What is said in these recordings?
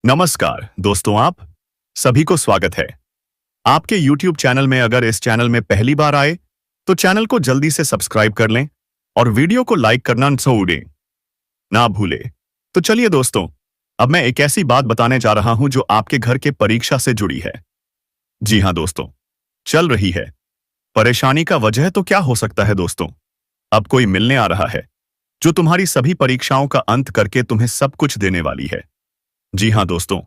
नमस्कार दोस्तों, आप सभी को स्वागत है आपके YouTube चैनल में। अगर इस चैनल में पहली बार आए तो चैनल को जल्दी से सब्सक्राइब कर लें और वीडियो को लाइक करना ना भूलें। तो चलिए दोस्तों, अब मैं एक ऐसी बात बताने जा रहा हूं जो आपके घर के परीक्षा से जुड़ी है। जी हां दोस्तों, चल रही है। परेशानी का वजह तो क्या हो सकता है दोस्तों? अब कोई मिलने आ रहा है जो तुम्हारी सभी परीक्षाओं का अंत करके तुम्हें सब कुछ देने वाली है। जी हां दोस्तों,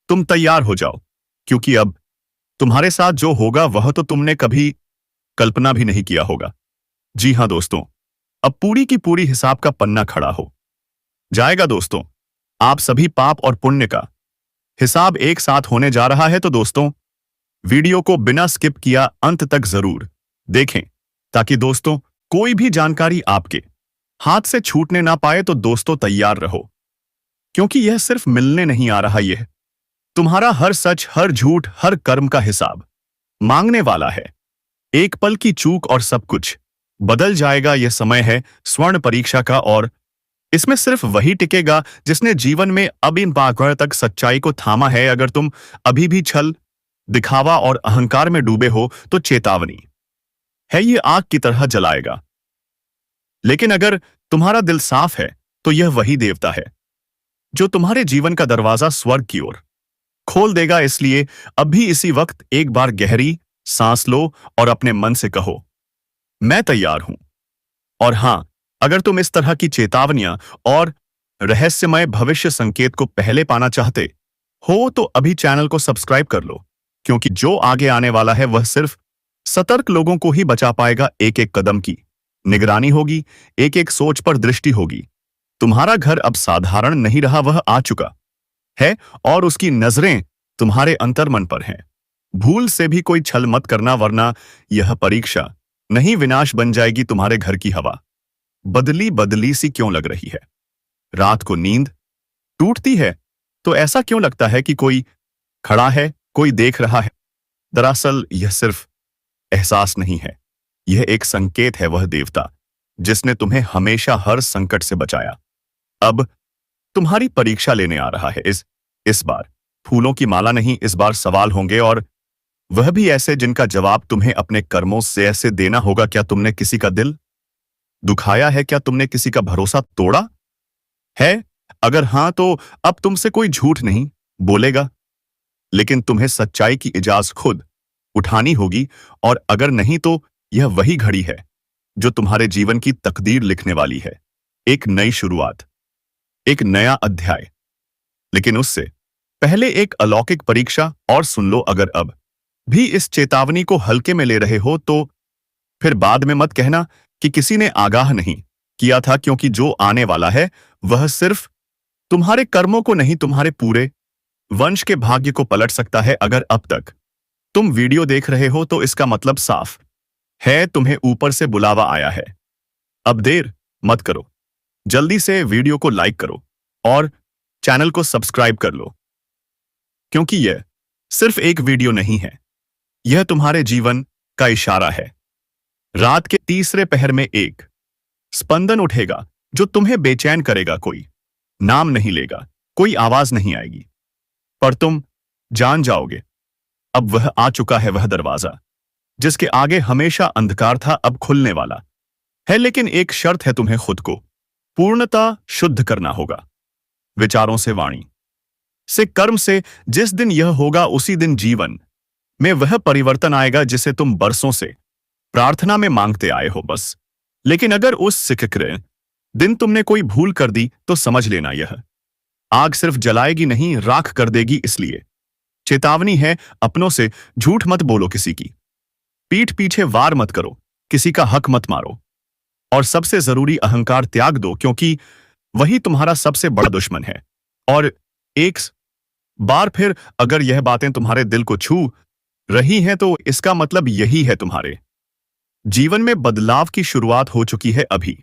तुम तैयार हो जाओ, क्योंकि अब तुम्हारे साथ जो होगा वह तो तुमने कभी कल्पना भी नहीं किया होगा। जी हां दोस्तों, अब पूरी की पूरी हिसाब का पन्ना खड़ा हो जाएगा दोस्तों। आप सभी पाप और पुण्य का हिसाब एक साथ होने जा रहा है। तो दोस्तों, वीडियो को बिना स्किप किया अंत तक जरूर देखें, ताकि दोस्तों कोई भी जानकारी आपके हाथ से छूटने ना पाए। तो दोस्तों तैयार रहो, क्योंकि यह सिर्फ मिलने नहीं आ रहा, यह तुम्हारा हर सच, हर झूठ, हर कर्म का हिसाब मांगने वाला है। एक पल की चूक और सब कुछ बदल जाएगा। यह समय है स्वर्ण परीक्षा का, और इसमें सिर्फ वही टिकेगा जिसने जीवन में अब इन बागड़ तक सच्चाई को थामा है। अगर तुम अभी भी छल, दिखावा और अहंकार में डूबे हो तो चेतावनी है, ये आग की तरह जलाएगा। लेकिन अगर तुम्हारा दिल साफ है तो यह वही देवता है जो तुम्हारे जीवन का दरवाजा स्वर्ग की ओर खोल देगा। इसलिए अब भी इसी वक्त एक बार गहरी सांस लो और अपने मन से कहो, मैं तैयार हूं। और हां, अगर तुम इस तरह की चेतावनियां और रहस्यमय भविष्य संकेत को पहले पाना चाहते हो तो अभी चैनल को सब्सक्राइब कर लो, क्योंकि जो आगे आने वाला है वह सिर्फ सतर्क लोगों को ही बचा पाएगा। एक एक कदम की निगरानी होगी, एक एक सोच पर दृष्टि होगी। तुम्हारा घर अब साधारण नहीं रहा, वह आ चुका है और उसकी नजरें तुम्हारे अंतर्मन पर हैं। भूल से भी कोई छल मत करना, वरना यह परीक्षा नहीं विनाश बन जाएगी। तुम्हारे घर की हवा बदली बदली सी क्यों लग रही है? रात को नींद टूटती है तो ऐसा क्यों लगता है कि कोई खड़ा है, कोई देख रहा है? दरअसल यह सिर्फ एहसास नहीं है, यह एक संकेत है। वह देवता जिसने तुम्हें हमेशा हर संकट से बचाया अब तुम्हारी परीक्षा लेने आ रहा है। इस बार फूलों की माला नहीं, इस बार सवाल होंगे, और वह भी ऐसे जिनका जवाब तुम्हें अपने कर्मों से ऐसे देना होगा। क्या तुमने किसी का दिल दुखाया है? क्या तुमने किसी का भरोसा तोड़ा है? अगर हां, तो अब तुमसे कोई झूठ नहीं बोलेगा, लेकिन तुम्हें सच्चाई की इजाजत खुद उठानी होगी। और अगर नहीं, तो यह वही घड़ी है जो तुम्हारे जीवन की तकदीर लिखने वाली है। एक नई शुरुआत, एक नया अध्याय। लेकिन उससे पहले एक अलौकिक परीक्षा और सुन लो। अगर अब भी इस चेतावनी को हल्के में ले रहे हो तो फिर बाद में मत कहना कि किसी ने आगाह नहीं किया था, क्योंकि जो आने वाला है वह सिर्फ तुम्हारे कर्मों को नहीं, तुम्हारे पूरे वंश के भाग्य को पलट सकता है। अगर अब तक तुम वीडियो देख रहे हो तो इसका मतलब साफ है, तुम्हें ऊपर से बुलावा आया है। अब देर मत करो, जल्दी से वीडियो को लाइक करो और चैनल को सब्सक्राइब कर लो, क्योंकि यह सिर्फ एक वीडियो नहीं है, यह तुम्हारे जीवन का इशारा है। रात के तीसरे पहर में एक स्पंदन उठेगा जो तुम्हें बेचैन करेगा। कोई नाम नहीं लेगा, कोई आवाज नहीं आएगी, पर तुम जान जाओगे अब वह आ चुका है। वह दरवाजा जिसके आगे हमेशा अंधकार था अब खुलने वाला है। लेकिन एक शर्त है, तुम्हें खुद को पूर्णतः शुद्ध करना होगा, विचारों से, वाणी से, कर्म से। जिस दिन यह होगा उसी दिन जीवन में वह परिवर्तन आएगा जिसे तुम बरसों से प्रार्थना में मांगते आए हो बस। लेकिन अगर उस सिकरे दिन तुमने कोई भूल कर दी तो समझ लेना, यह आग सिर्फ जलाएगी नहीं, राख कर देगी। इसलिए चेतावनी है, अपनों से झूठ मत बोलो, किसी की पीठ पीछे वार मत करो, किसी का हक मत मारो, और सबसे जरूरी अहंकार त्याग दो, क्योंकि वही तुम्हारा सबसे बड़ा दुश्मन है। और एक बार फिर अगर यह बातें तुम्हारे दिल को छू रही हैं तो इसका मतलब यही है तुम्हारे जीवन में बदलाव की शुरुआत हो चुकी है। अभी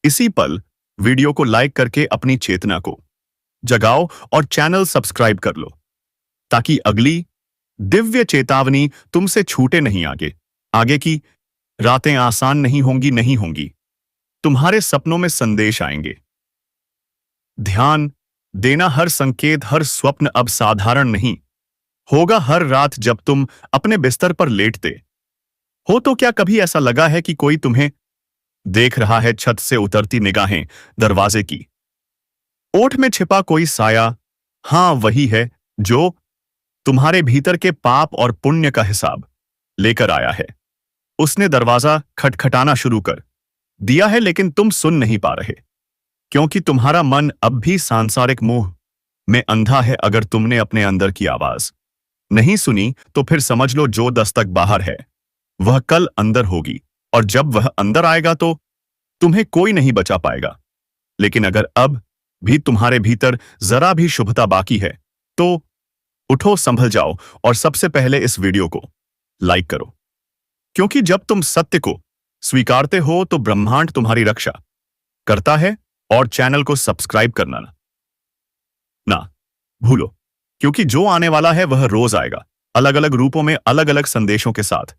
इसी पल वीडियो को लाइक करके अपनी चेतना को जगाओ और चैनल सब्सक्राइब कर लो, ताकि अगली दिव्य चेतावनी तुमसे छूटे नहीं। आगे की रातें आसान नहीं होंगी। तुम्हारे सपनों में संदेश आएंगे, ध्यान देना हर संकेत, हर स्वप्न अब साधारण नहीं होगा। हर रात जब तुम अपने बिस्तर पर लेटते हो तो क्या कभी ऐसा लगा है कि कोई तुम्हें देख रहा है? छत से उतरती निगाहें, दरवाजे की ओट में छिपा कोई साया, हाँ वही है जो तुम्हारे भीतर के पाप और पुण्य का हिसाब लेकर आया है। उसने दरवाजा खटखटाना शुरू कर दिया है, लेकिन तुम सुन नहीं पा रहे क्योंकि तुम्हारा मन अब भी सांसारिक मोह में अंधा है। अगर तुमने अपने अंदर की आवाज नहीं सुनी तो फिर समझ लो जो दस्तक बाहर है वह कल अंदर होगी, और जब वह अंदर आएगा तो तुम्हें कोई नहीं बचा पाएगा। लेकिन अगर अब भी तुम्हारे भीतर जरा भी शुभता बाकी है तो उठो, संभल जाओ और सबसे पहले इस वीडियो को लाइक करो, क्योंकि जब तुम सत्य को स्वीकारते हो तो ब्रह्मांड तुम्हारी रक्षा करता है। और चैनल को सब्सक्राइब करना ना भूलो, क्योंकि जो आने वाला है वह रोज आएगा, अलग अलग रूपों में, अलग अलग संदेशों के साथ।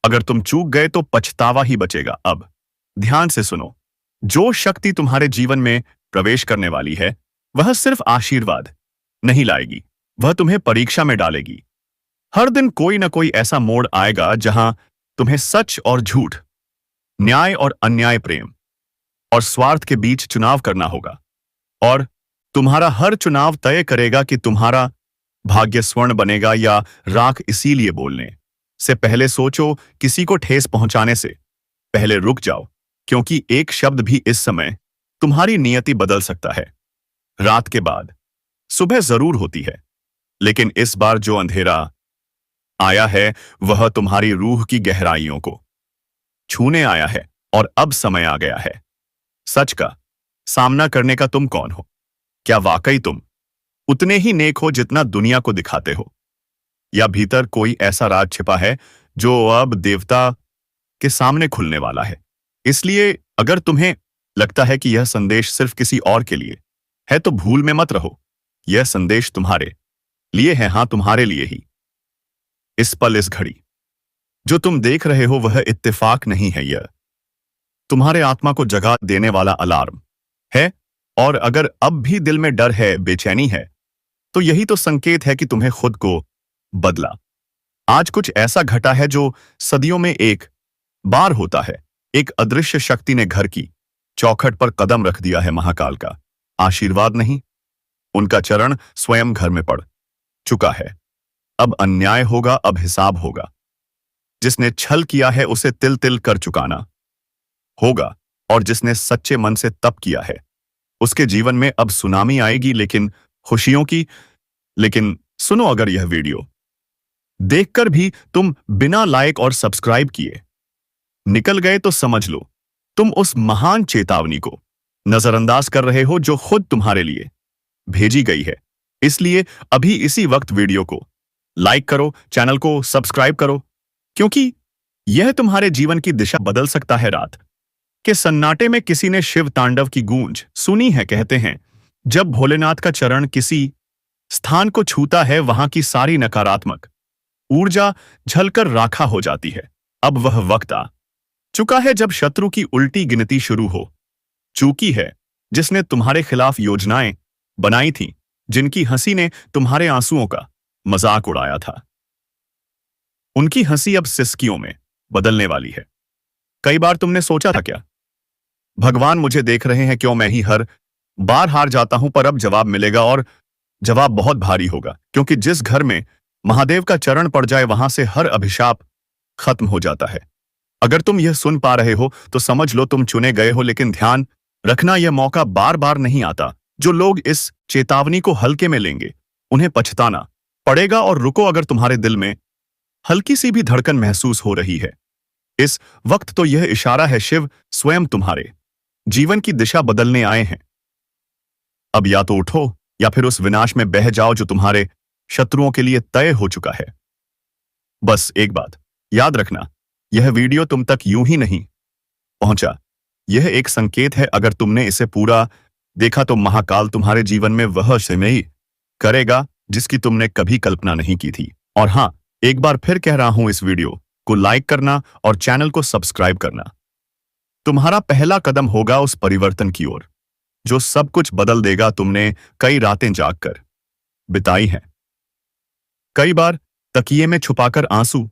अगर तुम चूक गए तो पछतावा ही बचेगा। अब ध्यान से सुनो, जो शक्ति तुम्हारे जीवन में प्रवेश करने वाली है वह सिर्फ आशीर्वाद नहीं लाएगी, वह तुम्हें परीक्षा में डालेगी। हर दिन कोई ना कोई ऐसा मोड़ आएगा जहां तुम्हें सच और झूठ, न्याय और अन्याय, प्रेम और स्वार्थ के बीच चुनाव करना होगा। और तुम्हारा हर चुनाव तय करेगा कि तुम्हारा भाग्य स्वर्ण बनेगा या राख। इसीलिए बोलने से पहले सोचो, किसी को ठेस पहुंचाने से पहले रुक जाओ, क्योंकि एक शब्द भी इस समय तुम्हारी नियति बदल सकता है। रात के बाद सुबह जरूर होती है, लेकिन इस बार जो अंधेरा आया है वह तुम्हारी रूह की गहराइयों को छूने आया है। और अब समय आ गया है सच का सामना करने का। तुम कौन हो? क्या वाकई तुम उतने ही नेक हो जितना दुनिया को दिखाते हो, या भीतर कोई ऐसा राज छिपा है जो अब देवता के सामने खुलने वाला है? इसलिए अगर तुम्हें लगता है कि यह संदेश सिर्फ किसी और के लिए है तो भूल में मत रहो, यह संदेश तुम्हारे लिए है। हाँ, तुम्हारे लिए ही। इस पल, इस घड़ी जो तुम देख रहे हो वह इत्तेफाक नहीं है, यह तुम्हारे आत्मा को जगा देने वाला अलार्म है। और अगर अब भी दिल में डर है, बेचैनी है, तो यही तो संकेत है कि तुम्हें खुद को बदला। आज कुछ ऐसा घटा है जो सदियों में एक बार होता है। एक अदृश्य शक्ति ने घर की चौखट पर कदम रख दिया है। महाकाल का आशीर्वाद नहीं, उनका चरण स्वयं घर में पड़ चुका है। अब अन्याय होगा, अब हिसाब होगा। जिसने छल किया है उसे तिल तिल कर चुकाना होगा, और जिसने सच्चे मन से तप किया है उसके जीवन में अब सुनामी आएगी, लेकिन खुशियों की। लेकिन सुनो, अगर यह वीडियो देखकर भी तुम बिना लाइक और सब्सक्राइब किए निकल गए तो समझ लो तुम उस महान चेतावनी को नजरअंदाज कर रहे हो जो खुद तुम्हारे लिए भेजी गई है। इसलिए अभी इसी वक्त वीडियो को लाइक करो, चैनल को सब्सक्राइब करो, क्योंकि यह तुम्हारे जीवन की दिशा बदल सकता है। रात के सन्नाटे में किसी ने शिव तांडव की गूंज सुनी है। कहते हैं जब भोलेनाथ का चरण किसी स्थान को छूता है वहां की सारी नकारात्मक ऊर्जा झलकर राखा हो जाती है। अब वह वक्त आ चुका है जब शत्रु की उल्टी गिनती शुरू हो चुकी है। जिसने तुम्हारे खिलाफ योजनाएं बनाई थी, जिनकी हंसी ने तुम्हारे आंसुओं का मजाक उड़ाया था, उनकी हंसी अब सिसकियों में बदलने वाली है। कई बार तुमने सोचा था, क्या भगवान मुझे देख रहे हैं? क्यों मैं ही हर बार हार जाता हूं? पर अब जवाब मिलेगा, और जवाब बहुत भारी होगा, क्योंकि जिस घर में महादेव का चरण पड़ जाए वहां से हर अभिशाप खत्म हो जाता है। अगर तुम यह सुन पा रहे हो तो समझ लो तुम चुने गए हो। लेकिन ध्यान रखना, यह मौका बार बार नहीं आता। जो लोग इस चेतावनी को हल्के में लेंगे उन्हें पछताना पड़ेगा। और रुको, अगर तुम्हारे दिल में हल्की सी भी धड़कन महसूस हो रही है इस वक्त, तो यह इशारा है शिव स्वयं तुम्हारे जीवन की दिशा बदलने आए हैं। अब या तो उठो या फिर उस विनाश में बह जाओ जो तुम्हारे शत्रुओं के लिए तय हो चुका है। बस एक बात याद रखना, यह वीडियो तुम तक यूं ही नहीं पहुंचा, यह एक संकेत है। अगर तुमने इसे पूरा देखा तो महाकाल तुम्हारे जीवन में वह समय करेगा जिसकी तुमने कभी कल्पना नहीं की थी। और हां, एक बार फिर कह रहा हूं, इस वीडियो को लाइक करना और चैनल को सब्सक्राइब करना तुम्हारा पहला कदम होगा उस परिवर्तन की ओर जो सब कुछ बदल देगा। तुमने कई रातें जागकर बिताई हैं, कई बार तकिए में छुपाकर आंसू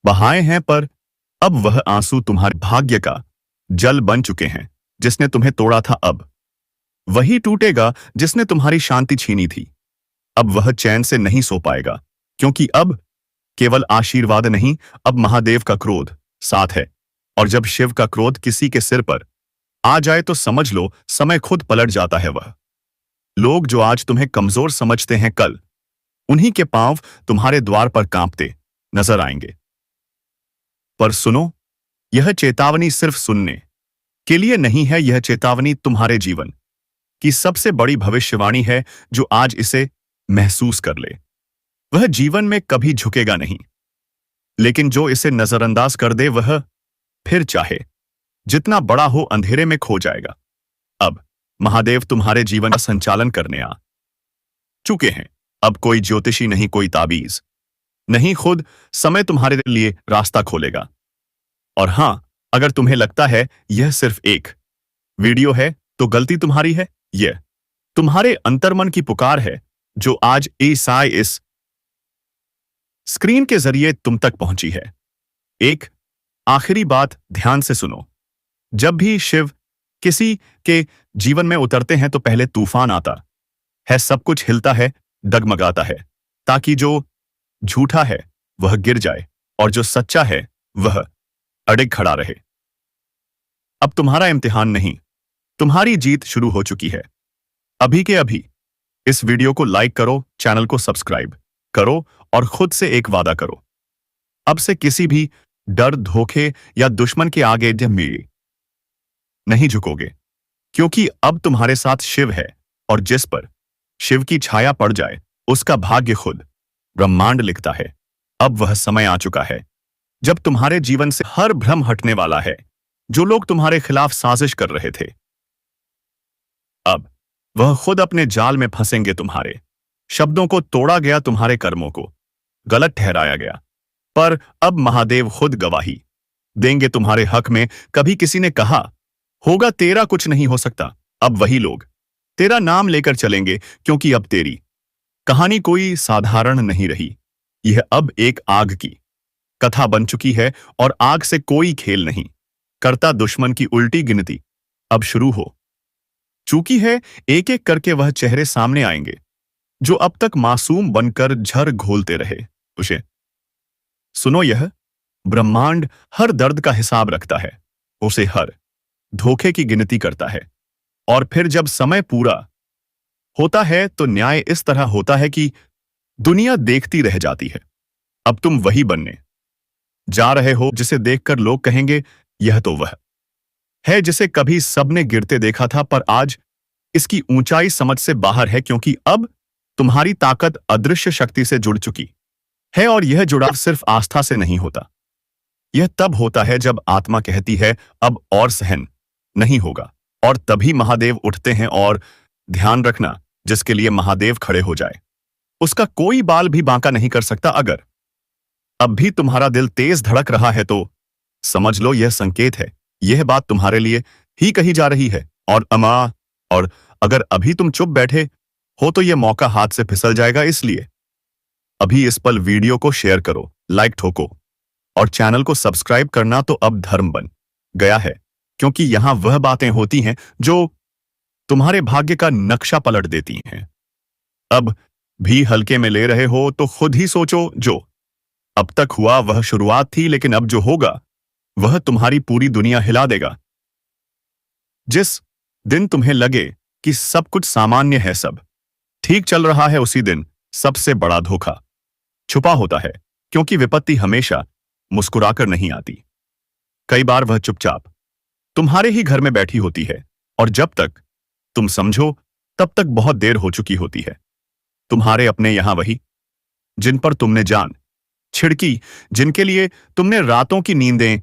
बहाए हैं, पर अब वह आंसू तुम्हारे भाग्य का जल बन चुके हैं। जिसने तुम्हें तोड़ा था अब वही टूटेगा, जिसने तुम्हारी शांति छीनी थी अब वह चैन से नहीं सो पाएगा, क्योंकि अब केवल आशीर्वाद नहीं, अब महादेव का क्रोध साथ है। और जब शिव का क्रोध किसी के सिर पर आ जाए तो समझ लो समय खुद पलट जाता है। वह लोग जो आज तुम्हें कमजोर समझते हैं, कल उन्हीं के पांव तुम्हारे द्वार पर कांपते नजर आएंगे। पर सुनो, यह चेतावनी सिर्फ सुनने के लिए नहीं है, यह चेतावनी तुम्हारे जीवन की सबसे बड़ी भविष्यवाणी है। जो आज इसे महसूस कर ले वह जीवन में कभी झुकेगा नहीं, लेकिन जो इसे नजरअंदाज कर दे वह फिर चाहे जितना बड़ा हो अंधेरे में खो जाएगा। अब महादेव तुम्हारे जीवन का संचालन करने आ चुके हैं। अब कोई ज्योतिषी नहीं, कोई ताबीज नहीं, खुद समय तुम्हारे लिए रास्ता खोलेगा। और हां, अगर तुम्हें लगता है यह सिर्फ एक वीडियो है तो गलती तुम्हारी है। यह तुम्हारे अंतर्मन की पुकार है जो आज इस स्क्रीन के जरिए तुम तक पहुंची है। एक आखिरी बात ध्यान से सुनो, जब भी शिव किसी के जीवन में उतरते हैं तो पहले तूफान आता है, सब कुछ हिलता है, डगमगाता है, ताकि जो झूठा है वह गिर जाए और जो सच्चा है वह अड़िग खड़ा रहे। अब तुम्हारा इम्तिहान नहीं, तुम्हारी जीत शुरू हो चुकी है। अभी के अभी इस वीडियो को लाइक करो, चैनल को सब्सक्राइब करो और खुद से एक वादा करो, अब से किसी भी डर, धोखे या दुश्मन के आगे नहीं झुकोगे, क्योंकि अब तुम्हारे साथ शिव है और जिस पर शिव की छाया पड़ जाए उसका भाग्य खुद ब्रह्मांड लिखता है। अब वह समय आ चुका है जब तुम्हारे जीवन से हर भ्रम हटने वाला है। जो लोग तुम्हारे खिलाफ साजिश कर रहे थे, अब वह खुद अपने जाल में फंसेंगे। तुम्हारे शब्दों को तोड़ा गया, तुम्हारे कर्मों को गलत ठहराया गया, पर अब महादेव खुद गवाही देंगे तुम्हारे हक में। कभी किसी ने कहा होगा तेरा कुछ नहीं हो सकता, अब वही लोग तेरा नाम लेकर चलेंगे, क्योंकि अब तेरी कहानी कोई साधारण नहीं रही। यह अब एक आग की कथा बन चुकी है और आग से कोई खेल नहीं करता। दुश्मन की उल्टी गिनती अब शुरू हो चुकी है, एक एक करके वह चेहरे सामने आएंगे जो अब तक मासूम बनकर झर घोलते रहे। उसे सुनो, यह ब्रह्मांड हर दर्द का हिसाब रखता है, उसे हर धोखे की गिनती करता है, और फिर जब समय पूरा होता है तो न्याय इस तरह होता है कि दुनिया देखती रह जाती है। अब तुम वही बनने जा रहे हो जिसे देखकर लोग कहेंगे यह तो वह है जिसे कभी सबने गिरते देखा था, पर आज इसकी ऊंचाई समझ से बाहर है, क्योंकि अब तुम्हारी ताकत अदृश्य शक्ति से जुड़ चुकी है। और यह जुड़ाव सिर्फ आस्था से नहीं होता, यह तब होता है जब आत्मा कहती है अब और सहन नहीं होगा, और तभी महादेव उठते हैं। और ध्यान रखना, जिसके लिए महादेव खड़े हो जाए उसका कोई बाल भी बांका नहीं कर सकता। अगर अब भी तुम्हारा दिल तेज धड़क रहा है तो समझ लो यह संकेत है, यह बात तुम्हारे लिए ही कही जा रही है। और अगर अभी तुम चुप बैठे हो तो यह मौका हाथ से फिसल जाएगा। इसलिए अभी इस पल वीडियो को शेयर करो, लाइक ठोको और चैनल को सब्सक्राइब करना तो अब धर्म बन गया है, क्योंकि यहां वह बातें होती हैं जो तुम्हारे भाग्य का नक्शा पलट देती हैं। अब भी हल्के में ले रहे हो तो खुद ही सोचो, जो अब तक हुआ वह शुरुआत थी, लेकिन अब जो होगा वह तुम्हारी पूरी दुनिया हिला देगा। जिस दिन तुम्हें लगे कि सब कुछ सामान्य है, सब ठीक चल रहा है, उसी दिन सबसे बड़ा धोखा छुपा होता है, क्योंकि विपत्ति हमेशा मुस्कुराकर नहीं आती। कई बार वह चुपचाप तुम्हारे ही घर में बैठी होती है, और जब तक तुम समझो तब तक बहुत देर हो चुकी होती है। तुम्हारे अपने यहां वही जिन पर तुमने जान छिड़की, जिनके लिए तुमने रातों की नींदें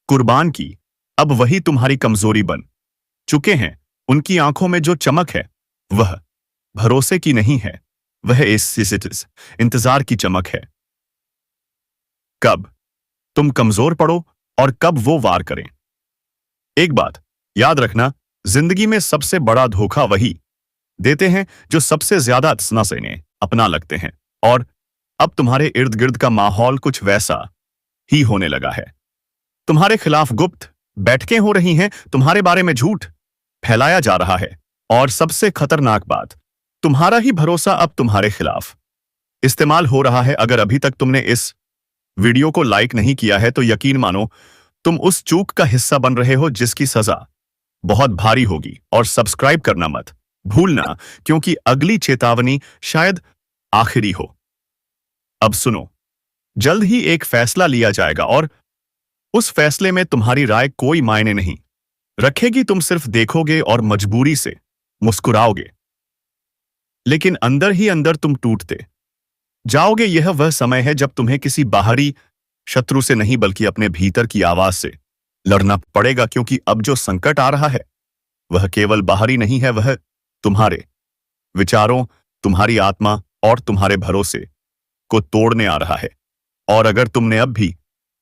कुर्बान की, अब वही तुम्हारी कमजोरी बन चुके हैं। उनकी आंखों में जो चमक है वह भरोसे की नहीं है, वह इस इंतजार की चमक है। कब तुम कमजोर पड़ो और कब वो वार करें। एक बात याद रखना, जिंदगी में सबसे बड़ा धोखा वही देते हैं जो सबसे ज्यादा से इन्हें अपना लगते हैं। और अब तुम्हारे इर्द गिर्द का माहौल कुछ वैसा ही होने लगा है। तुम्हारे खिलाफ गुप्त बैठकें हो रही हैं, तुम्हारे बारे में झूठ फैलाया जा रहा है, और सबसे खतरनाक बात, तुम्हारा ही भरोसा अब तुम्हारे खिलाफ इस्तेमाल हो रहा है। अगर अभी तक तुमने इस वीडियो को लाइक नहीं किया है तो यकीन मानो तुम उस चूक का हिस्सा बन रहे हो जिसकी सजा बहुत भारी होगी। और सब्सक्राइब करना मत भूलना, क्योंकि अगली चेतावनी शायद आखिरी हो। अब सुनो, जल्द ही एक फैसला लिया जाएगा और उस फैसले में तुम्हारी राय कोई मायने नहीं रखेगी। तुम सिर्फ देखोगे और मजबूरी से मुस्कुराओगे, लेकिन अंदर ही अंदर तुम टूटते जाओगे। यह वह समय है जब तुम्हें किसी बाहरी शत्रु से नहीं बल्कि अपने भीतर की आवाज से लड़ना पड़ेगा, क्योंकि अब जो संकट आ रहा है वह केवल बाहरी नहीं है, वह तुम्हारे विचारों, तुम्हारी आत्मा और तुम्हारे भरोसे को तोड़ने आ रहा है। और अगर तुमने अब भी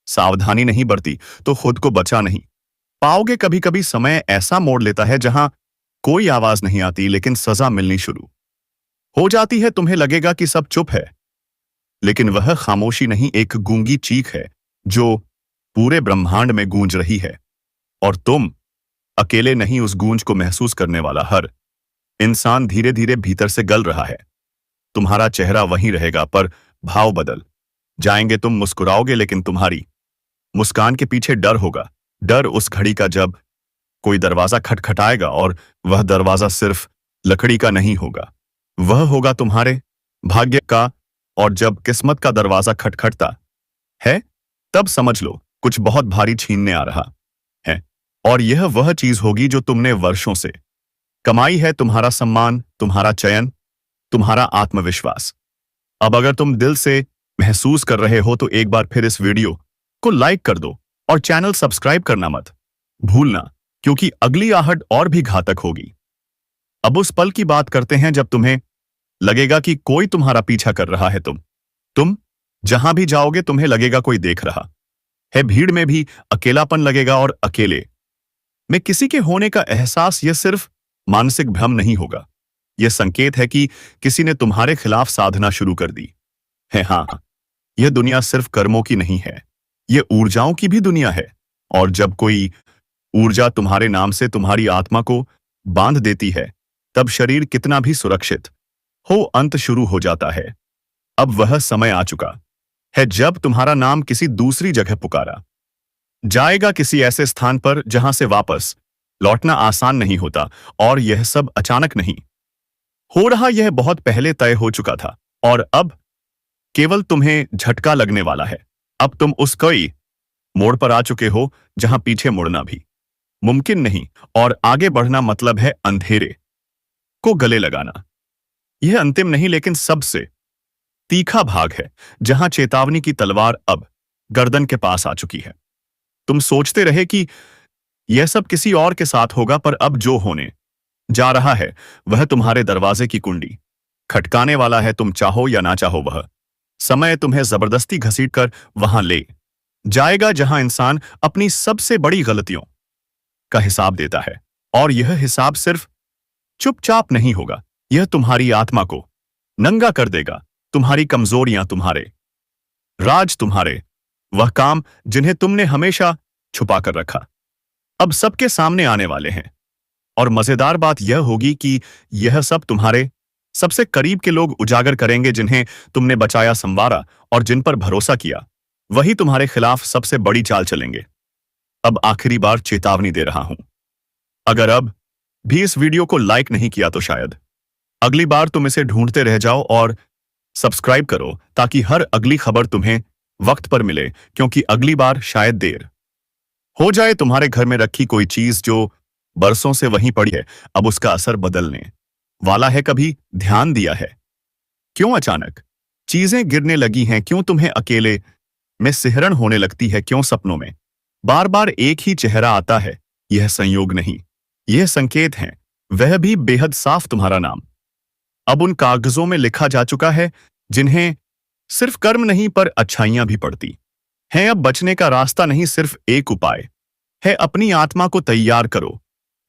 सावधानी नहीं बरती तो खुद को बचा नहीं पाओगे। कभी कभी समय ऐसा मोड़ लेता है जहां कोई आवाज नहीं आती, लेकिन सजा मिलनी शुरू हो जाती है। तुम्हें लगेगा कि सब चुप है, लेकिन वह खामोशी नहीं, एक गूंगी चीख है जो पूरे ब्रह्मांड में गूंज रही है। और तुम अकेले नहीं, उस गूंज को महसूस करने वाला हर इंसान धीरे धीरे भीतर से गल रहा है। तुम्हारा चेहरा वहीं रहेगा पर भाव बदल जाएंगे। तुम मुस्कुराओगे, लेकिन तुम्हारी मुस्कान के पीछे डर होगा। डर उस घड़ी का जब कोई दरवाजा खटखटाएगा, और वह दरवाजा सिर्फ लकड़ी का नहीं होगा, वह होगा तुम्हारे भाग्य का। और जब किस्मत का दरवाजा खटखटता है तब समझ लो कुछ बहुत भारी छीनने आ रहा है। और यह वह चीज होगी जो तुमने वर्षों से कमाई है, तुम्हारा सम्मान, तुम्हारा चयन, तुम्हारा आत्मविश्वास। अब अगर तुम दिल से महसूस कर रहे हो तो एक बार फिर इस वीडियो को लाइक कर दो और चैनल सब्सक्राइब करना मत भूलना, क्योंकि अगली आहट और भी घातक होगी। अब उस पल की बात करते हैं जब तुम्हें लगेगा कि कोई तुम्हारा पीछा कर रहा है। तुम जहां भी जाओगे तुम्हें लगेगा कोई देख रहा है। भीड़ में भी अकेलापन लगेगा, और अकेले में किसी के होने का एहसास यह सिर्फ मानसिक भ्रम नहीं होगा, यह संकेत है कि किसी ने तुम्हारे खिलाफ साधना शुरू कर दी है। हाँ, यह दुनिया सिर्फ कर्मों की नहीं है, यह ऊर्जाओं की भी दुनिया है। और जब कोई ऊर्जा तुम्हारे नाम से तुम्हारी आत्मा को बांध देती है, तब शरीर कितना भी सुरक्षित हो, अंत शुरू हो जाता है। अब वह समय आ चुका है जब तुम्हारा नाम किसी दूसरी जगह पुकारा जाएगा, किसी ऐसे स्थान पर जहां से वापस लौटना आसान नहीं होता। और यह सब अचानक नहीं हो रहा, यह बहुत पहले तय हो चुका था, और अब केवल तुम्हें झटका लगने वाला है। अब तुम उस कई मोड़ पर आ चुके हो जहां पीछे मुड़ना भी मुमकिन नहीं, और आगे बढ़ना मतलब है अंधेरे को गले लगाना। यह अंतिम नहीं, लेकिन सबसे तीखा भाग है, जहां चेतावनी की तलवार अब गर्दन के पास आ चुकी है। तुम सोचते रहे कि यह सब किसी और के साथ होगा, पर अब जो होने जा रहा है वह तुम्हारे दरवाजे की कुंडी खटकाने वाला है। तुम चाहो या ना चाहो, वह समय तुम्हें जबरदस्ती घसीटकर वहां ले जाएगा जहां इंसान अपनी सबसे बड़ी गलतियों का हिसाब देता है। और यह हिसाब सिर्फ चुपचाप नहीं होगा, यह तुम्हारी आत्मा को नंगा कर देगा। तुम्हारी कमजोरियां, तुम्हारे राज, तुम्हारे वह काम जिन्हें तुमने हमेशा छुपा कर रखा, अब सबके सामने आने वाले हैं। और मजेदार बात यह होगी कि यह सब तुम्हारे सबसे करीब के लोग उजागर करेंगे, जिन्हें तुमने बचाया, संवारा और जिन पर भरोसा किया, वही तुम्हारे खिलाफ सबसे बड़ी चाल चलेंगे। अब आखिरी बार चेतावनी दे रहा हूं, अगर अब भी इस वीडियो को लाइक नहीं किया तो शायद अगली बार तुम इसे ढूंढते रह जाओ, और सब्सक्राइब करो ताकि हर अगली खबर तुम्हें वक्त पर मिले, क्योंकि अगली बार शायद देर हो जाए। तुम्हारे घर में रखी कोई चीज जो बरसों से वहीं पड़ी है, अब उसका असर बदलने वाला है। कभी ध्यान दिया है क्यों अचानक चीजें गिरने लगी हैं? क्यों तुम्हें अकेले में सिहरन होने लगती है? क्यों सपनों में बार बार एक ही चेहरा आता है? यह संयोग नहीं, यह संकेत है, वह भी बेहद साफ। तुम्हारा नाम अब उन कागजों में लिखा जा चुका है जिन्हें सिर्फ कर्म नहीं पर अच्छाइयां भी पड़ती हैं। अब बचने का रास्ता नहीं, सिर्फ एक उपाय है, अपनी आत्मा को तैयार करो,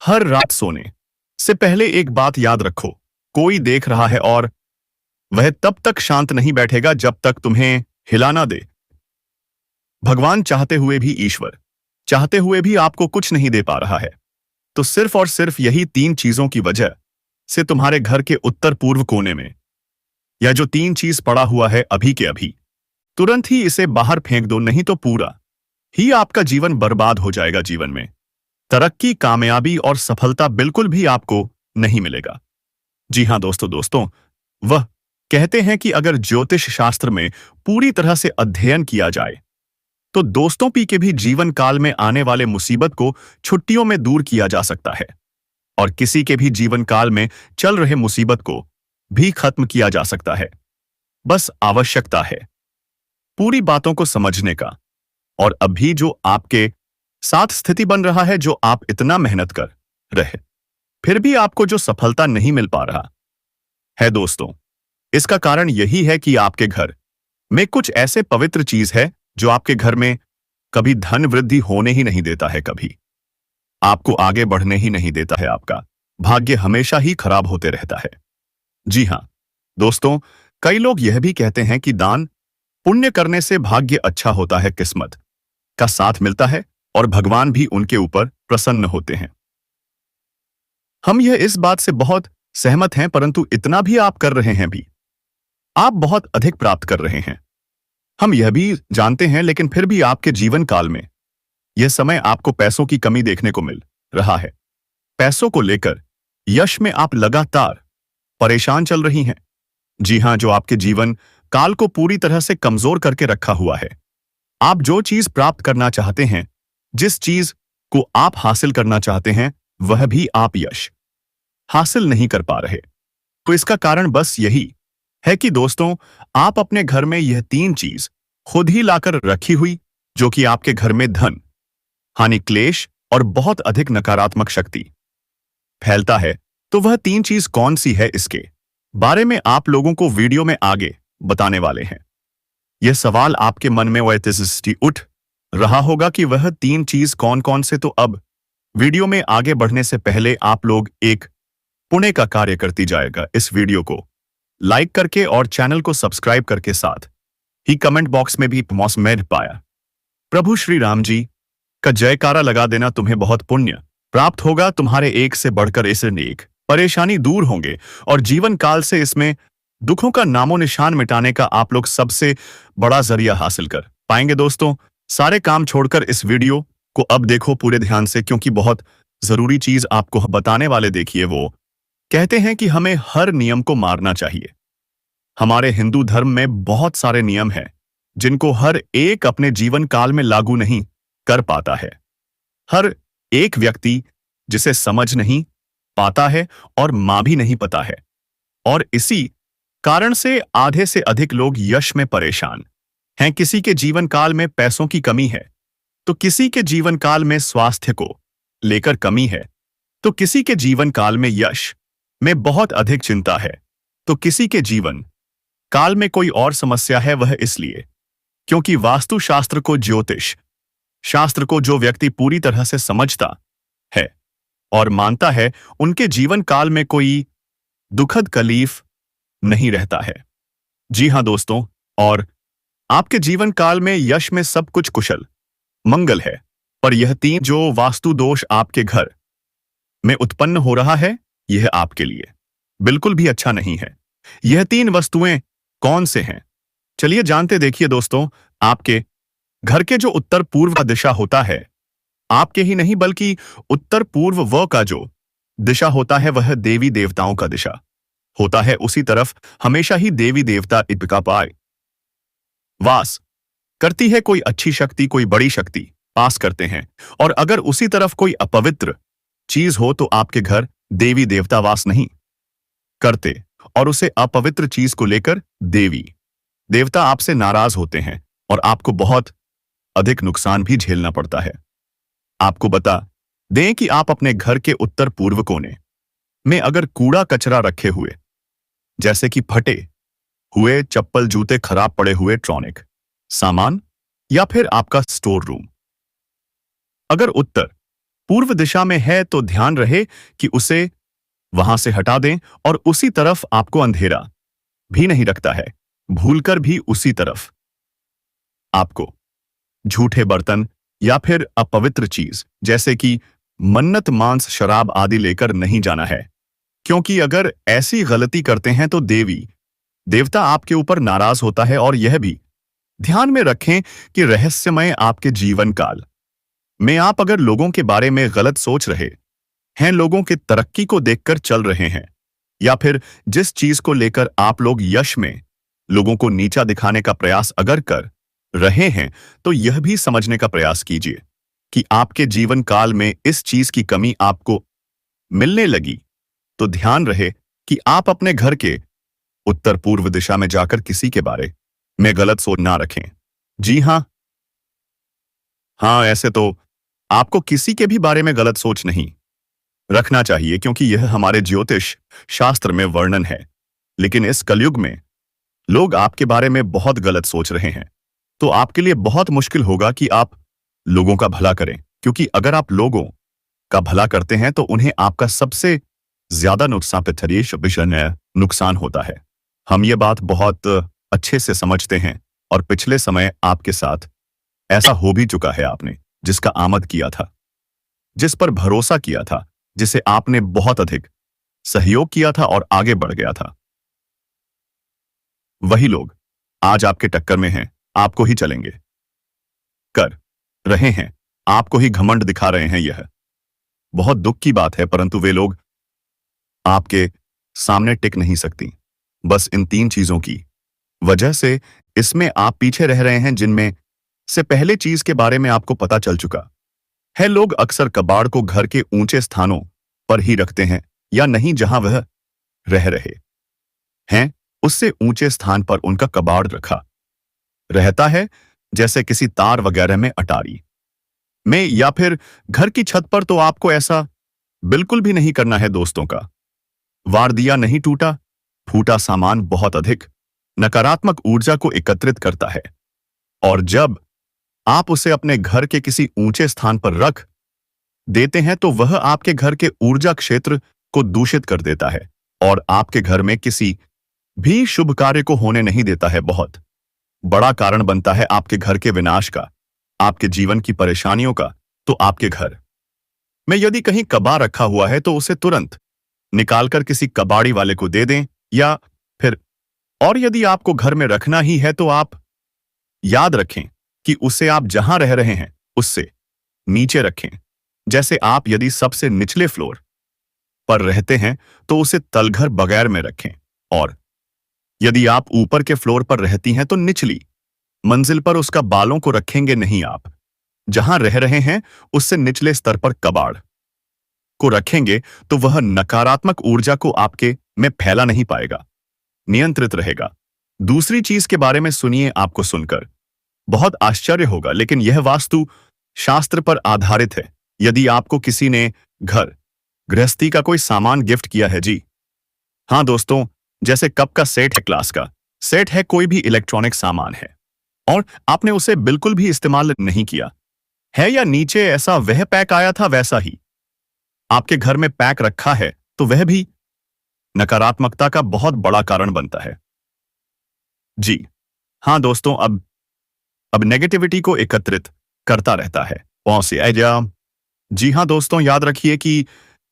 हर रात सोने से पहले एक बात याद रखो, कोई देख रहा है और वह तब तक शांत नहीं बैठेगा जब तक तुम्हें हिला ना दे। भगवान चाहते हुए भी, ईश्वर चाहते हुए भी आपको कुछ नहीं दे पा रहा है। तो सिर्फ और सिर्फ यही तीन चीजों की वजह से तुम्हारे घर के उत्तर पूर्व कोने में यह जो तीन चीज पड़ा हुआ है, अभी के अभी तुरंत ही इसे बाहर फेंक दो, नहीं तो पूरा ही आपका जीवन बर्बाद हो जाएगा। जीवन में तरक्की, कामयाबी और सफलता बिल्कुल भी आपको नहीं मिलेगा। जी हां दोस्तों, वह कहते हैं कि अगर ज्योतिष शास्त्र में पूरी तरह से अध्ययन किया जाए तो दोस्तों पी के भी जीवन काल में आने वाले मुसीबत को छुट्टियों में दूर किया जा सकता है और किसी के भी जीवन काल में चल रहे मुसीबत को भी खत्म किया जा सकता है। बस आवश्यकता है पूरी बातों को समझने का। और अभी जो आपके साथ स्थिति बन रहा है, जो आप इतना मेहनत कर रहे फिर भी आपको जो सफलता नहीं मिल पा रहा है दोस्तों, इसका कारण यही है कि आपके घर में कुछ ऐसे पवित्र चीज है जो आपके घर में कभी धन वृद्धि होने ही नहीं देता है, कभी आपको आगे बढ़ने ही नहीं देता है। आपका भाग्य हमेशा ही खराब होते रहता है। जी हां दोस्तों, कई लोग यह भी कहते हैं कि दान पुण्य करने से भाग्य अच्छा होता है, किस्मत का साथ मिलता है और भगवान भी उनके ऊपर प्रसन्न होते हैं। हम यह इस बात से बहुत सहमत हैं, परंतु इतना भी आप कर रहे हैं भी, आप बहुत अधिक प्राप्त कर रहे हैं, हम यह भी जानते हैं, लेकिन फिर भी आपके जीवन काल में यह समय आपको पैसों की कमी देखने को मिल रहा है। पैसों को लेकर यश में आप लगातार परेशान चल रही हैं। जी हां, जो आपके जीवन काल को पूरी तरह से कमजोर करके रखा हुआ है। आप जो चीज प्राप्त करना चाहते हैं, जिस चीज को आप हासिल करना चाहते हैं, वह भी आप यश हासिल नहीं कर पा रहे। तो इसका कारण बस यही है कि दोस्तों, आप अपने घर में यह तीन चीज खुद ही लाकर रखी हुई, जो कि आपके घर में धन, हानि, क्लेश और बहुत अधिक नकारात्मक शक्ति फैलता है। तो वह तीन चीज कौन सी है, इसके बारे में आप लोगों को वीडियो में आगे बताने वाले हैं। यह सवाल आपके मन में वैसे उठ रहा होगा कि वह तीन चीज कौन कौन से। तो अब वीडियो में आगे बढ़ने से पहले आप लोग एक पुण्य का कार्य करती जाएगा, इस वीडियो को लाइक करके और चैनल को सब्सक्राइब करके, साथ ही कमेंट बॉक्स में भी मौसम पाया प्रभु श्री राम जी का जयकारा लगा देना। तुम्हें बहुत पुण्य प्राप्त होगा, तुम्हारे एक से बढ़कर ऐसे नेक परेशानी दूर होंगे और जीवन काल से इसमें दुखों का नामो निशान मिटाने का आप लोग सबसे बड़ा जरिया हासिल कर पाएंगे। दोस्तों, सारे काम छोड़कर इस वीडियो को अब देखो पूरे ध्यान से, क्योंकि बहुत जरूरी चीज आपको बताने वाले। देखिए, वो कहते हैं कि हमें हर नियम को मारना चाहिए। हमारे हिंदू धर्म में बहुत सारे नियम हैं जिनको हर एक अपने जीवन काल में लागू नहीं कर पाता है। हर एक व्यक्ति जिसे समझ नहीं पाता है और मां भी नहीं पता है, और इसी कारण से आधे से अधिक लोग यश में परेशान हैं। किसी के जीवन काल में पैसों की कमी है, तो किसी के जीवन काल में स्वास्थ्य को लेकर कमी है, तो किसी के जीवन काल में यश में बहुत अधिक चिंता है, तो किसी के जीवन काल में कोई और समस्या है। वह इसलिए क्योंकि वास्तु शास्त्र को, ज्योतिष शास्त्र को जो व्यक्ति पूरी तरह से समझता है और मानता है, उनके जीवन काल में कोई दुखद तकलीफ नहीं रहता है। जी हां दोस्तों, और आपके जीवन काल में यश में सब कुछ कुशल मंगल है, पर यह तीन जो वास्तु दोष आपके घर में उत्पन्न हो रहा है, यह आपके लिए बिल्कुल भी अच्छा नहीं है। यह तीन वस्तुएं कौन से हैं, चलिए जानते। देखिए दोस्तों, आपके घर के जो उत्तर पूर्व का दिशा होता है, आपके ही नहीं बल्कि उत्तर पूर्व व का जो दिशा होता है, वह देवी देवताओं का दिशा होता है। उसी तरफ हमेशा ही देवी देवता इनका पाए वास करती है। कोई अच्छी शक्ति, कोई बड़ी शक्ति पास करते हैं, और अगर उसी तरफ कोई अपवित्र चीज हो तो आपके घर देवी देवता वास नहीं करते, और उसे अपवित्र चीज को लेकर देवी देवता आपसे नाराज होते हैं और आपको बहुत अधिक नुकसान भी झेलना पड़ता है। आपको बता दें कि आप अपने घर के उत्तर पूर्व कोने में अगर कूड़ा कचरा रखे हुए, जैसे कि फटे हुए चप्पल, जूते, खराब पड़े हुए इलेक्ट्रॉनिक सामान, या फिर आपका स्टोर रूम अगर उत्तर पूर्व दिशा में है तो ध्यान रहे कि उसे वहां से हटा दें और उसी तरफ आपको अंधेरा भी नहीं रखता है। भूलकर भी उसी तरफ आपको झूठे बर्तन या फिर अपवित्र चीज जैसे कि मन्नत, मांस, शराब आदि लेकर नहीं जाना है, क्योंकि अगर ऐसी गलती करते हैं तो देवी देवता आपके ऊपर नाराज होता है। और यह भी ध्यान में रखें कि रहस्यमय आपके जीवन काल में आप अगर लोगों के बारे में गलत सोच रहे हैं, लोगों की तरक्की को देखकर चल रहे हैं, या फिर जिस चीज को लेकर आप लोग यश में लोगों को नीचा दिखाने का प्रयास अगर कर रहे हैं, तो यह भी समझने का प्रयास कीजिए कि आपके जीवन काल में इस चीज की कमी आपको मिलने लगी तो ध्यान रहे कि आप अपने घर के उत्तर पूर्व दिशा में जाकर किसी के बारे में गलत सोच ना रखें। जी हाँ, ऐसे तो आपको किसी के भी बारे में गलत सोच नहीं रखना चाहिए, क्योंकि यह हमारे ज्योतिष शास्त्र में वर्णन है। लेकिन इस कलयुग में लोग आपके बारे में बहुत गलत सोच रहे हैं, तो आपके लिए बहुत मुश्किल होगा कि आप लोगों का भला करें, क्योंकि अगर आप लोगों का भला करते हैं तो उन्हें आपका सबसे ज्यादा नुकसान होता है। हम ये बात बहुत अच्छे से समझते हैं और पिछले समय आपके साथ ऐसा हो भी चुका है। आपने जिसका आमद किया था, जिस पर भरोसा किया था, जिसे आपने बहुत अधिक सहयोग किया था और आगे बढ़ गया था, वही लोग आज आपके टक्कर में हैं, आपको ही चलेंगे कर रहे हैं, आपको ही घमंड दिखा रहे हैं। यह बहुत दुख की बात है, परंतु वे लोग आपके सामने टिक नहीं सकती। बस इन 3 चीजों की वजह से इसमें आप पीछे रह रहे हैं, जिनमें से पहले चीज के बारे में आपको पता चल चुका है। लोग अक्सर कबाड़ को घर के ऊंचे स्थानों पर ही रखते हैं, या नहीं जहां वह रह रहे हैं उससे ऊंचे स्थान पर उनका कबाड़ रखा रहता है, जैसे किसी तार वगैरह में, अटारी में, या फिर घर की छत पर। तो आपको ऐसा बिल्कुल भी नहीं करना है दोस्तों का। वार दिया नहीं टूटा फूटा सामान बहुत अधिक नकारात्मक ऊर्जा को एकत्रित करता है, और जब आप उसे अपने घर के किसी ऊंचे स्थान पर रख देते हैं तो वह आपके घर के ऊर्जा क्षेत्र को दूषित कर देता है और आपके घर में किसी भी शुभ कार्य को होने नहीं देता है। बहुत बड़ा कारण बनता है आपके घर के विनाश का, आपके जीवन की परेशानियों का। तो आपके घर में यदि कहीं कबाड़ रखा हुआ है तो उसे तुरंत निकालकर किसी कबाड़ी वाले को दे दें, या फिर और यदि आपको घर में रखना ही है तो आप याद रखें कि उसे आप जहां रह रहे हैं उससे नीचे रखें। जैसे आप यदि सबसे निचले फ्लोर पर रहते हैं तो उसे तलघर बगैर में रखें, और यदि आप ऊपर के फ्लोर पर रहती हैं तो निचली मंजिल पर उसका बालों को रखेंगे नहीं। आप जहां रह रहे हैं उससे निचले स्तर पर कबाड़ को रखेंगे तो वह नकारात्मक ऊर्जा को आपके में फैला नहीं पाएगा, नियंत्रित रहेगा। दूसरी चीज के बारे में सुनिए, आपको सुनकर बहुत आश्चर्य होगा, लेकिन यह वास्तु शास्त्र पर आधारित है। यदि आपको किसी ने घर गृहस्थी का कोई सामान गिफ्ट किया है, जी हाँ दोस्तों, जैसे कप का सेट है, क्लास का सेट है, कोई भी इलेक्ट्रॉनिक सामान है, और आपने उसे बिल्कुल भी इस्तेमाल नहीं किया है, या नीचे ऐसा वह पैक आया था वैसा ही आपके घर में पैक रखा है, तो वह भी नकारात्मकता का बहुत बड़ा कारण बनता है। जी हाँ दोस्तों, अब नेगेटिविटी को एकत्रित करता रहता है। जी हाँ दोस्तों, याद रखिए कि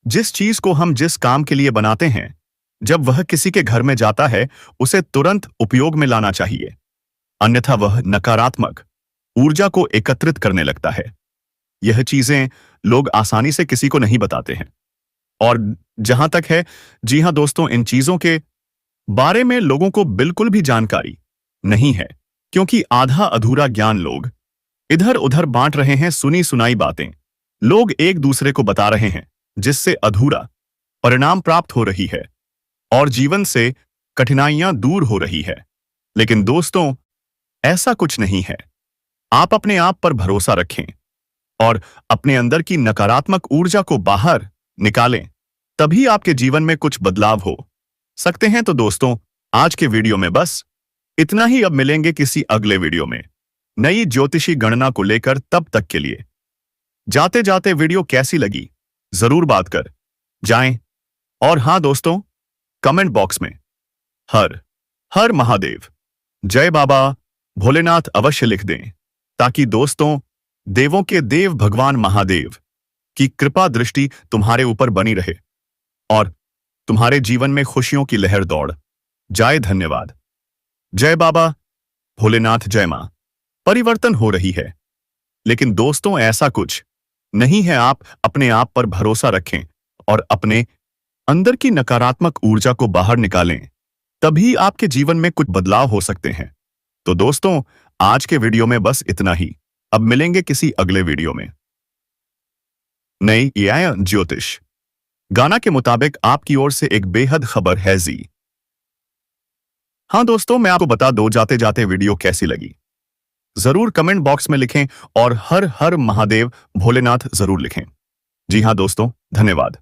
जिस चीज को हम जिस काम के लिए बनाते हैं, जब वह किसी के घर में जाता है उसे तुरंत उपयोग में लाना चाहिए, अन्यथा वह नकारात्मक ऊर्जा को एकत्रित करने लगता है। यह चीजें लोग आसानी से किसी को नहीं बताते हैं, और जहां तक है, जी हाँ दोस्तों, इन चीजों के बारे में लोगों को बिल्कुल भी जानकारी नहीं है, क्योंकि आधा अधूरा ज्ञान लोग इधर उधर बांट रहे हैं। सुनी सुनाई बातें लोग एक दूसरे को बता रहे हैं, जिससे अधूरा परिणाम प्राप्त हो रही है और जीवन से कठिनाइयां दूर हो रही है। लेकिन दोस्तों, ऐसा कुछ नहीं है। आप अपने आप पर भरोसा रखें और अपने अंदर की नकारात्मक ऊर्जा को बाहर निकालें, तभी आपके जीवन में कुछ बदलाव हो सकते हैं। तो दोस्तों, आज के वीडियो में बस इतना ही। अब मिलेंगे किसी अगले वीडियो में नई ज्योतिषी गणना को लेकर। तब तक के लिए जाते जाते वीडियो कैसी लगी जरूर बात कर जाएं। और हाँ दोस्तों, कमेंट बॉक्स में हर हर महादेव, जय बाबा भोलेनाथ अवश्य लिख दें, ताकि दोस्तों देवों के देव भगवान महादेव की कृपा दृष्टि तुम्हारे ऊपर बनी रहे और तुम्हारे जीवन में खुशियों की लहर दौड़ जाए। धन्यवाद। जय बाबा भोलेनाथ, जय मां। परिवर्तन हो रही है, लेकिन दोस्तों ऐसा कुछ नहीं है। आप अपने आप पर भरोसा रखें और अपने अंदर की नकारात्मक ऊर्जा को बाहर निकालें, तभी आपके जीवन में कुछ बदलाव हो सकते हैं। तो दोस्तों आज के वीडियो में बस इतना ही। अब मिलेंगे किसी अगले वीडियो में। नई एआई ज्योतिष गाना के मुताबिक आपकी ओर से एक बेहद खबर है जी। हाँ दोस्तों, मैं आपको बता दो जाते जाते वीडियो कैसी लगी जरूर कमेंट बॉक्स में लिखें और हर हर महादेव भोलेनाथ जरूर लिखें। जी हाँ दोस्तों, धन्यवाद।